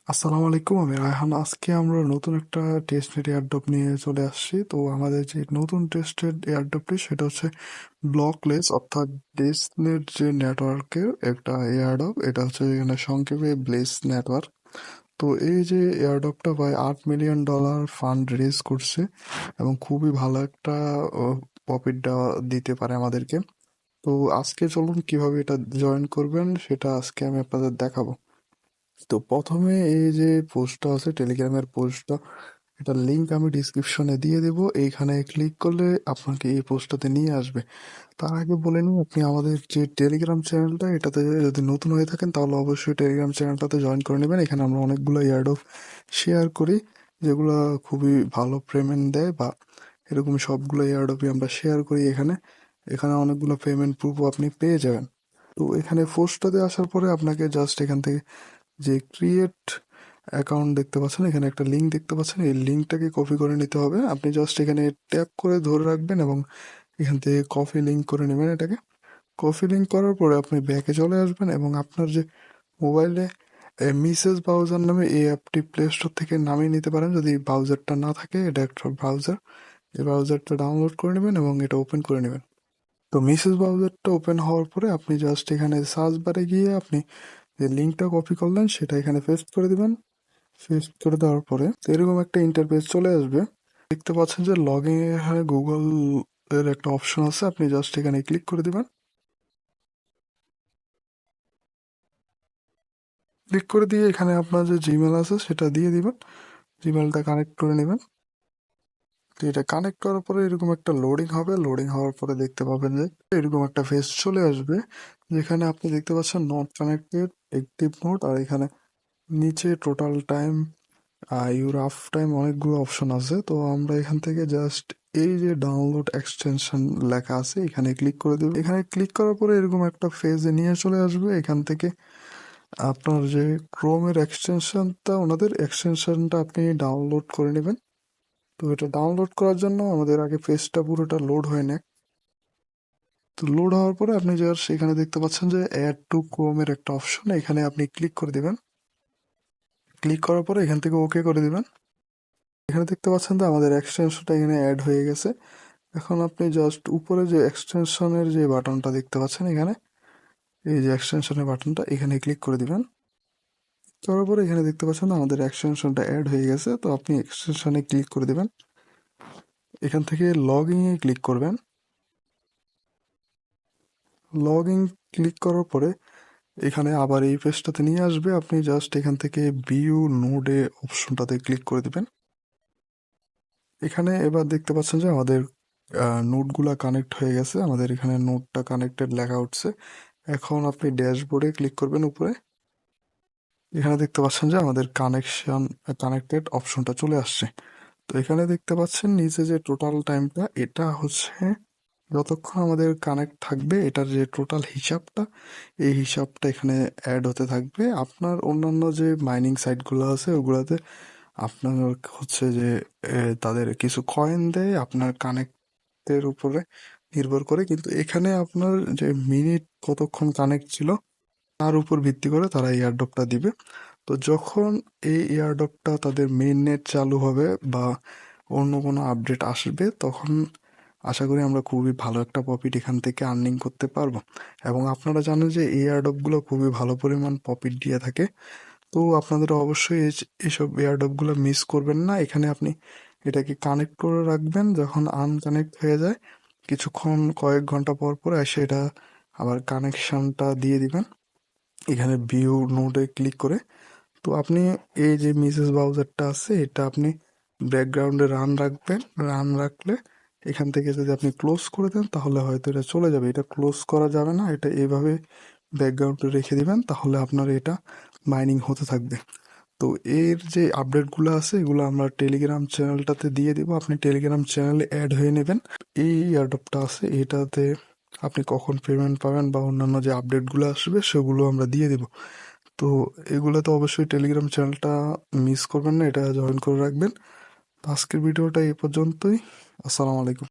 আসসালামু আলাইকুম, আমি রায়হান। আজকে আমরা নতুন একটা টেস্টেড এয়ারড্রপ নিয়ে চলে আসছি। তো আমাদের যে নতুন টেস্টেড এয়ারড্রপটি সেটা হচ্ছে ব্লকলেস, অর্থাৎ ডেসনেট যে নেটওয়ার্কের একটা এয়ারড্রপ। এটা হচ্ছে এখানে সংক্ষেপে ব্লেস নেটওয়ার্ক। তো এই যে এয়ারড্রপটা প্রায় $8 মিলিয়ন ফান্ড রেজ করছে এবং খুবই ভালো একটা প্রফিট দেওয়া দিতে পারে আমাদেরকে। তো আজকে চলুন কিভাবে এটা জয়েন করবেন সেটা আজকে আমি আপনাদের দেখাবো। তো প্রথমে এই যে পোস্টটা আছে, টেলিগ্রামের পোস্টটা, এটার লিংক আমি ডিসক্রিপশনে দিয়ে দেব। এইখানে ক্লিক করলে আপনাকে এই পোস্টটাতে নিয়ে আসবে। তার আগে বলে নিই, আপনি আমাদের যে টেলিগ্রাম চ্যানেলটা, এটাতে যদি নতুন হয়ে থাকেন তাহলে অবশ্যই টেলিগ্রাম চ্যানেলটাতে জয়েন করে নেবেন। এখানে আমরা অনেকগুলো ইয়ার্ড শেয়ার করি, যেগুলো খুবই ভালো পেমেন্ট দেয়, বা এরকম সবগুলো ইয়ার্ডপই আমরা শেয়ার করি এখানে। এখানে অনেকগুলো পেমেন্ট প্রুফও আপনি পেয়ে যাবেন। তো এখানে পোস্টটাতে আসার পরে আপনাকে জাস্ট এখান থেকে যে ক্রিয়েট অ্যাকাউন্ট দেখতে পাচ্ছেন, এখানে একটা লিঙ্ক দেখতে পাচ্ছেন, এই লিঙ্কটাকে কপি করে নিতে হবে। আপনি জাস্ট এখানে ট্যাপ করে ধরে রাখবেন এবং এখান থেকে কপি লিঙ্ক করে নেবেন এটাকে। কপি লিঙ্ক করার পরে আপনি ব্যাকে চলে আসবেন এবং আপনার যে মোবাইলে মিসেস ব্রাউজার নামে এই অ্যাপটি প্লে স্টোর থেকে নামিয়ে নিতে পারেন। যদি ব্রাউজারটা না থাকে, এটা একটা ব্রাউজার, এই ব্রাউজারটা ডাউনলোড করে নেবেন এবং এটা ওপেন করে নেবেন। তো মিসেস ব্রাউজারটা ওপেন হওয়ার পরে আপনি জাস্ট এখানে সার্চ বারে গিয়ে আপনি যে লিঙ্কটা কপি করলেন সেটা এখানে পেস্ট করে দিবেন। পেস্ট করে দেওয়ার পরে তো এরকম একটা ইন্টারফেস চলে আসবে। দেখতে পাচ্ছেন যে লগ ইন এর গুগল এর একটা অপশন আছে, আপনি জাস্ট এখানে ক্লিক করে দিবেন। ক্লিক করে দিয়ে এখানে আপনার যে জিমেল আছে সেটা দিয়ে দিবেন, জিমেলটা কানেক্ট করে নেবেন। তো এটা কানেক্ট করার পরে এরকম একটা লোডিং হবে। লোডিং হওয়ার পরে দেখতে পাবেন যে এরকম একটা ফেস চলে আসবে, যেখানে আপনি দেখতে পাচ্ছেন নট কানেক্টেড, অ্যাক্টিভ নোট, আর এখানে নিচে টোটাল টাইম, ইউর আফ টাইম, অনেকগুলো অপশন আছে। তো আমরা এখান থেকে জাস্ট এই যে ডাউনলোড এক্সটেনশন লেখা আছে এখানে ক্লিক করে দেবো। এখানে ক্লিক করার পরে এরকম একটা ফেজে নিয়ে চলে আসবে। এখান থেকে আপনার যে ক্রোমের এক্সটেনশনটা, ওনাদের এক্সটেনশনটা আপনি ডাউনলোড করে নেবেন। তো এটা ডাউনলোড করার জন্য আমাদের আগে পেজটা পুরোটা লোড হয় না। তো লোড হওয়ার পরে আপনি জাস্ট এখানে দেখতে পাচ্ছেন যে অ্যাড টু ক্রোমের একটা অপশন, এখানে আপনি ক্লিক করে দিবেন। ক্লিক করার পরে এখান থেকে ওকে করে দিবেন। এখানে দেখতে পাচ্ছেন যে আমাদের এক্সটেনশনটা এখানে অ্যাড হয়ে গেছে। এখন আপনি জাস্ট উপরে যে এক্সটেনশনের যে বাটনটা দেখতে পাচ্ছেন এখানে, এই যে এক্সটেনশনের বাটনটা, এখানে ক্লিক করে দিবেন। করার পরে এখানে দেখতে পাচ্ছেন আমাদের এক্সটেনশনটা অ্যাড হয়ে গেছে। তো আপনি এক্সটেনশনে ক্লিক করে দিবেন। এখান থেকে লগ ইনে ক্লিক করবেন। লগ ইন ক্লিক করার পরে এখানে আবার এই পেজটাতে নিয়ে আসবে। আপনি জাস্ট এখান থেকে ভিউ নোডে অপশনটাতে ক্লিক করে দিবেন। এখানে এবার দেখতে পাচ্ছেন যে আমাদের নোটগুলা কানেক্ট হয়ে গেছে। আমাদের এখানে নোটটা কানেক্টেড লেখা উঠছে। এখন আপনি ড্যাশবোর্ডে ক্লিক করবেন উপরে। এখানে দেখতে পাচ্ছেন যে আমাদের কানেক্টেড অপশনটা চলে আসছে। তো এখানে দেখতে পাচ্ছেন নিচে যে টোটাল টাইমটা, এটা হচ্ছে যতক্ষণ আমাদের কানেক্ট থাকবে এটার যে টোটাল হিসাবটা, এই হিসাবটা এখানে অ্যাড হতে থাকবে। আপনার অন্যান্য যে মাইনিং সাইটগুলো আছে ওগুলোতে আপনার হচ্ছে যে তাদের কিছু কয়েন দেয় আপনার কানেক্টের উপরে নির্ভর করে, কিন্তু এখানে আপনার যে মিনিট কতক্ষণ কানেক্ট ছিল তার উপর ভিত্তি করে তারা এয়ারড্রপটা দিবে। তো যখন এই এয়ারড্রপটা তাদের মেইন নেট চালু হবে বা অন্য কোনো আপডেট আসবে, তখন আশা করি আমরা খুবই ভালো একটা প্রফিট এখান থেকে আর্নিং করতে পারবো। এবং আপনারা জানেন যে এই এয়ারড্রপগুলো খুবই ভালো পরিমাণ প্রফিট দিয়ে থাকে। তো আপনাদের অবশ্যই এইসব এয়ারড্রপগুলো মিস করবেন না। এখানে আপনি এটাকে কানেক্ট করে রাখবেন, যখন আনকানেক্ট হয়ে যায় কিছুক্ষণ কয়েক ঘন্টা পর পর এসে এটা আবার কানেকশনটা দিয়ে দিবেন এখানে ভিউ নোডে ক্লিক করে। তো আপনি এই যে মিসেস ব্রাউজারটা আছে এটা আপনি ব্যাকগ্রাউন্ডে রান রাখবেন। রান রাখলে এখান থেকে যদি আপনি ক্লোজ করে দেন তাহলে হয়তো এটা চলে যাবে। এটা ক্লোজ করা যাবে না, এটা এইভাবে ব্যাকগ্রাউন্ডে রেখে দিবেন, তাহলে আপনার এটা মাইনিং হতে থাকবে। তো এর যে আপডেটগুলো আছে এগুলো আমরা টেলিগ্রাম চ্যানেলটাতে দিয়ে দিব, আপনি টেলিগ্রাম চ্যানেলে অ্যাড হয়ে নেবেন। এই এয়ারড্রপটা আছে এটাতে আপনি কখন পেমেন্ট পাবেন বা অন্যান্য যে আপডেটগুলো আসবে সেগুলো আমরা দিয়ে দিব। তো এগুলো তো অবশ্যই টেলিগ্রাম চ্যানেলটা মিস করবেন না, এটা জয়েন করে রাখবেন। তো আজকের ভিডিওটা এই পর্যন্তই। আসসালামু আলাইকুম।